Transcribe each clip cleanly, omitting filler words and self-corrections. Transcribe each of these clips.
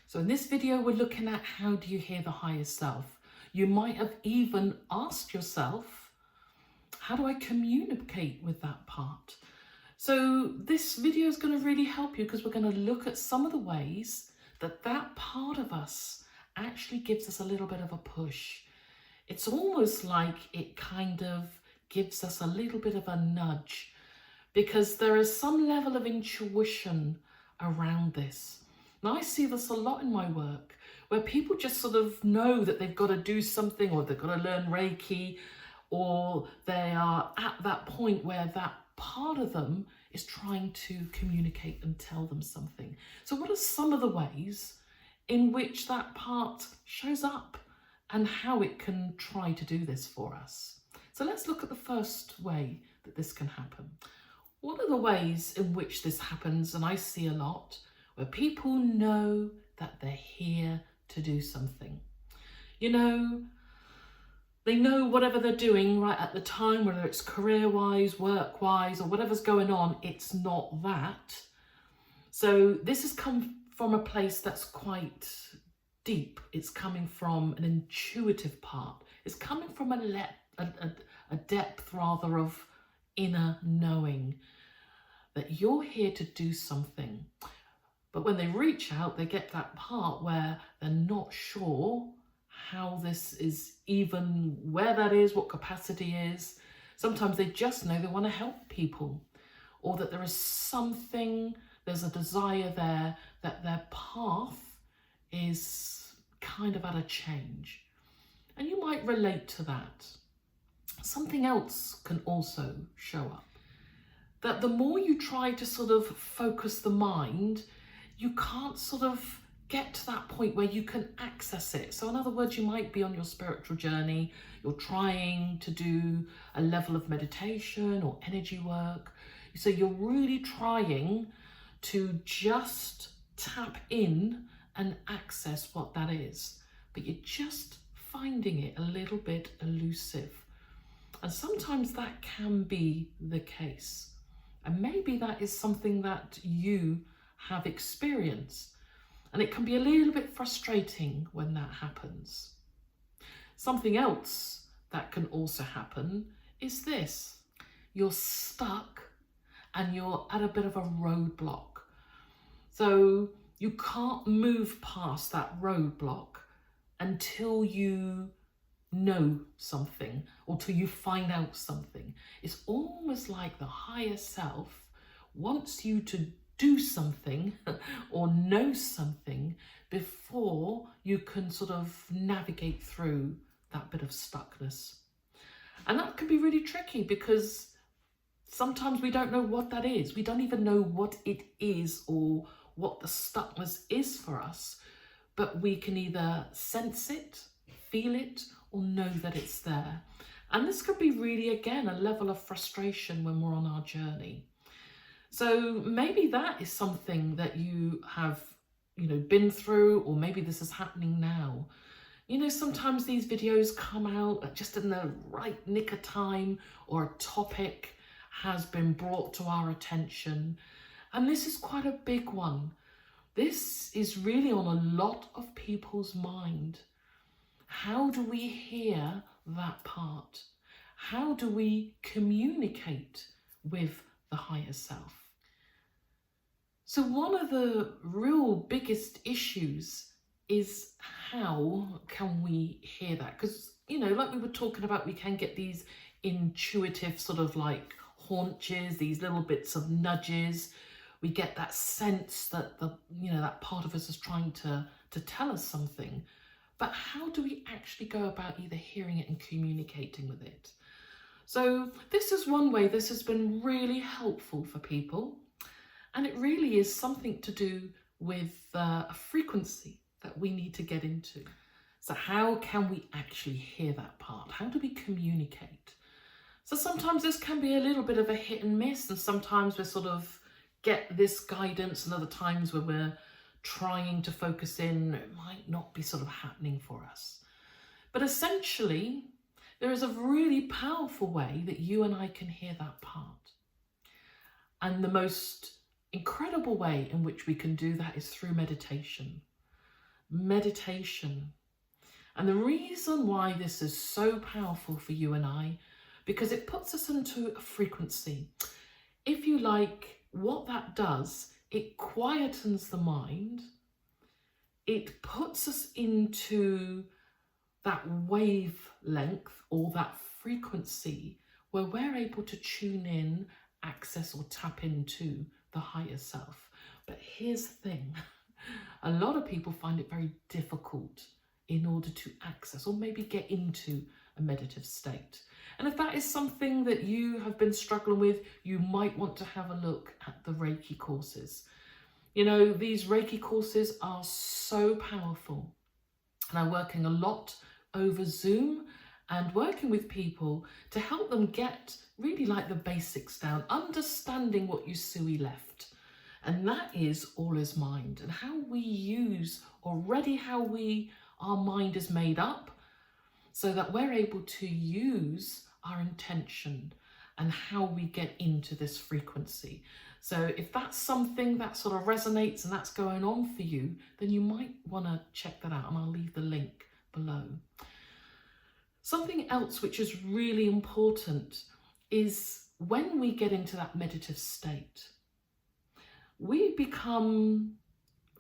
So in this video, we're looking at how do you hear the higher self. You might have even asked yourself, how do I communicate with that part? So this video is going to really help you because we're going to look at some of the ways that that part of us actually gives us a little bit of a push. It's almost like it kind of gives us a little bit of a nudge because there is some level of intuition around this. Now, I see this a lot in my work where people just sort of know that they've got to do something, or they've got to learn Reiki, or they are at that point where that part of them is trying to communicate and tell them something. So what are some of the ways in which that part shows up and how it can try to do this for us? So let's look at the first way that this can happen. One of the ways in which this happens, and I see a lot, where people know that they're here to do something. You know, they know whatever they're doing right at the time, whether it's career-wise, work-wise, or whatever's going on, it's not that. So this has come from a place that's quite deep. It's coming from an intuitive part. It's coming from a depth rather of inner knowing that you're here to do something. But when they reach out, they get that part where they're not sure how this is, even where that is, what capacity is. Sometimes they just know they want to help people, or that there is something, there's a desire there, that their path is kind of at a change. And you might relate to that. Something else can also show up. That the more you try to sort of focus the mind, you can't sort of get to that point where you can access it. So in other words, you might be on your spiritual journey, you're trying to do a level of meditation or energy work. So you're really trying to just tap in and access what that is, but you're just finding it a little bit elusive. And sometimes that can be the case. And maybe that is something that you have experienced, and it can be a little bit frustrating when that happens. Something else that can also happen is this: you're stuck and you're at a bit of a roadblock. So you can't move past that roadblock until you know something or till you find out something. It's almost like the higher self wants you to do something or know something before you can sort of navigate through that bit of stuckness. And that can be really tricky because sometimes we don't know what that is. We don't even know what it is or what the stuckness is for us, but we can either sense it, feel it, or know that it's there. And this could be really, again, a level of frustration when we're on our journey. So maybe that is something that you have, been through, or maybe this is happening now. Sometimes these videos come out just in the right nick of time, or a topic has been brought to our attention. And this is quite a big one. This is really on a lot of people's mind. How do we hear that part? How do we communicate with the higher self? So one of the real biggest issues is, how can we hear that? Because, like we were talking about, we can get these intuitive sort of like haunches, these little bits of nudges. We get that sense that that part of us is trying to tell us something. But how do we actually go about either hearing it and communicating with it? So this is one way this has been really helpful for people. And it really is something to do with a frequency that we need to get into. So how can we actually hear that part? How do we communicate? So sometimes this can be a little bit of a hit and miss, and sometimes we sort of get this guidance, and other times when we're trying to focus in, it might not be sort of happening for us. But essentially, there is a really powerful way that you and I can hear that part. And the most incredible way in which we can do that is through meditation. meditation. And the reason why this is so powerful for you and I, because it puts us into a frequency. If you like, what that does, it quietens the mind. It puts us into that wavelength or that frequency where we're able to tune in, access or tap into the higher self. But here's the thing, a lot of people find it very difficult in order to access or maybe get into a meditative state. And if that is something that you have been struggling with, you might want to have a look at the Reiki courses. You know, these Reiki courses are so powerful, and I'm working a lot over Zoom and working with people to help them get really like the basics down, understanding what Usui left. And that is all is mind, and how we use already how our mind is made up so that we're able to use our intention and how we get into this frequency. So if that's something that sort of resonates and that's going on for you, then you might want to check that out, and I'll leave the link below. Something else which is really important is when we get into that meditative state, we become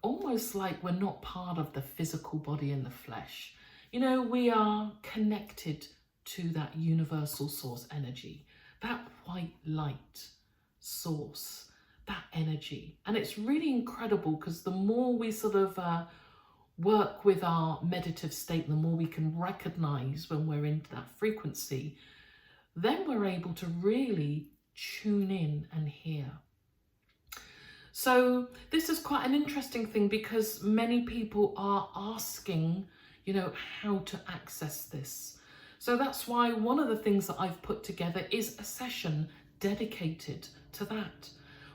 almost like we're not part of the physical body and the flesh. You know, we are connected to that universal source energy, that white light source, that energy. And it's really incredible because the more we sort of work with our meditative state, the more we can recognize when we're into that frequency, then we're able to really tune in and hear. So this is quite an interesting thing because many people are asking, you know, how to access this. So that's why one of the things that I've put together is a session dedicated to that,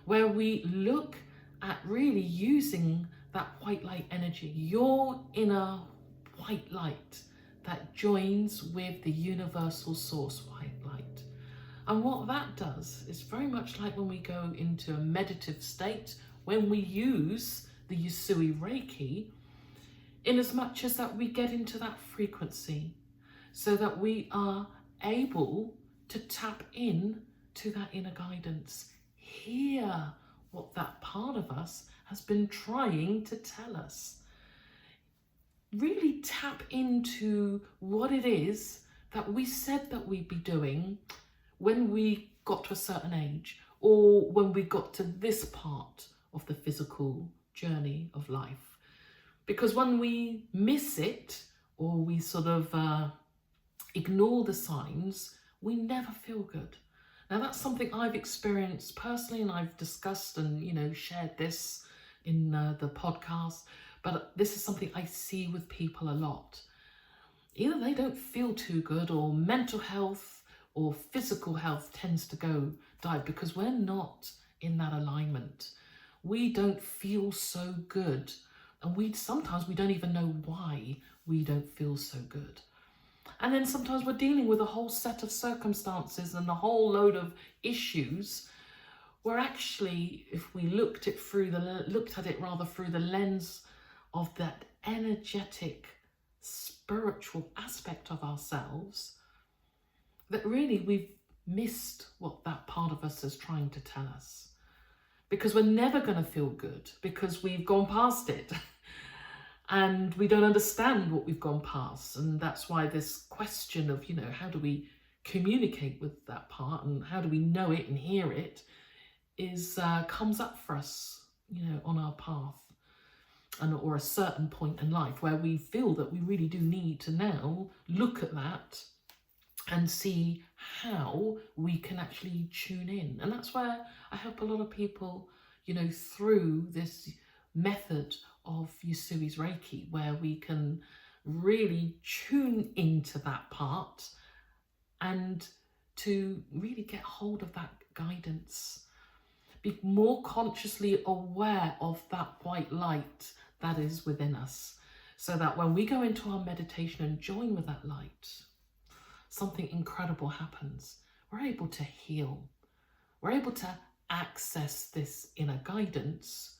where we look at really using that white light energy, your inner white light that joins with the universal source white light. And what that does is very much like when we go into a meditative state, when we use the Usui Reiki, in as much as that we get into that frequency so that we are able to tap in to that inner guidance, hear what that part of us has been trying to tell us. Really tap into what it is that we said that we'd be doing when we got to a certain age, or when we got to this part of the physical journey of life. Because when we miss it, or we sort of ignore the signs, we never feel good. Now that's something I've experienced personally, and I've discussed and, you know, shared this in the podcast, but this is something I see with people a lot. Either they don't feel too good, or mental health or physical health tends to go dive because we're not in that alignment. We don't feel so good, and sometimes we don't even know why we don't feel so good. And then sometimes we're dealing with a whole set of circumstances and a whole load of issues where actually, if we looked at it through the lens of that energetic, spiritual aspect of ourselves, that really we've missed what that part of us is trying to tell us. Because we're never going to feel good because we've gone past it. And we don't understand what we've gone past. And that's why this question of, you know, how do we communicate with that part and how do we know it and hear it comes up for us, you know, on our path. Or a certain point in life where we feel that we really do need to now look at that and see how we can actually tune in. And that's where I help a lot of people, you know, through this method of Usui's Reiki, where we can really tune into that part and to really get hold of that guidance. Be more consciously aware of that white light that is within us, so that when we go into our meditation and join with that light, something incredible happens. We're able to heal. We're able to access this inner guidance.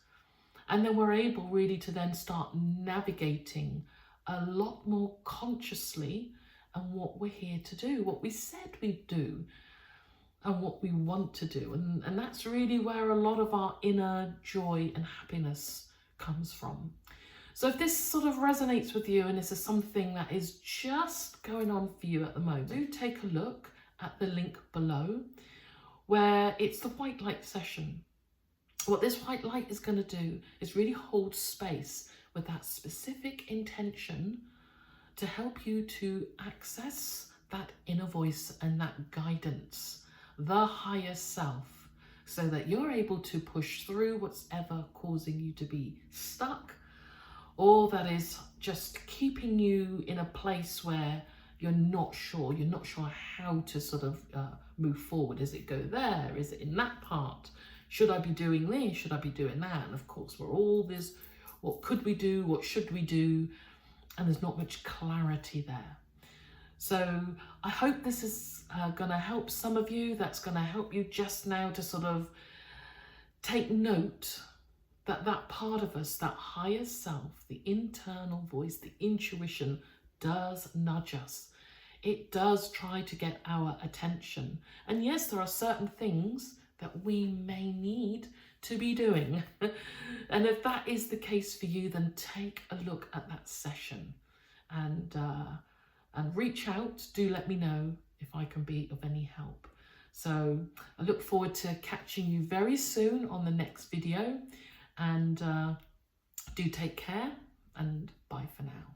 And then we're able really to then start navigating a lot more consciously and what we're here to do, what we said we'd do, and what we want to do. And that's really where a lot of our inner joy and happiness comes from. So if this sort of resonates with you and this is something that is just going on for you at the moment, do take a look at the link below where it's the white light session. What this white light is going to do is really hold space with that specific intention to help you to access that inner voice and that guidance, the higher self, so that you're able to push through what's ever causing you to be stuck, or that is just keeping you in a place where you're not sure how to sort of move forward. Is it go there? Is it in that part? Should I be doing this? Should I be doing that? And of course, we're all this, what could we do? What should we do? And there's not much clarity there. So I hope this is going to help some of you. That's going to help you just now to sort of take note that that part of us, that higher self, the internal voice, the intuition does nudge us. It does try to get our attention. And yes, there are certain things that we may need to be doing. And if that is the case for you, then take a look at that session and reach out. Do let me know if I can be of any help. So I look forward to catching you very soon on the next video, and do take care, and bye for now.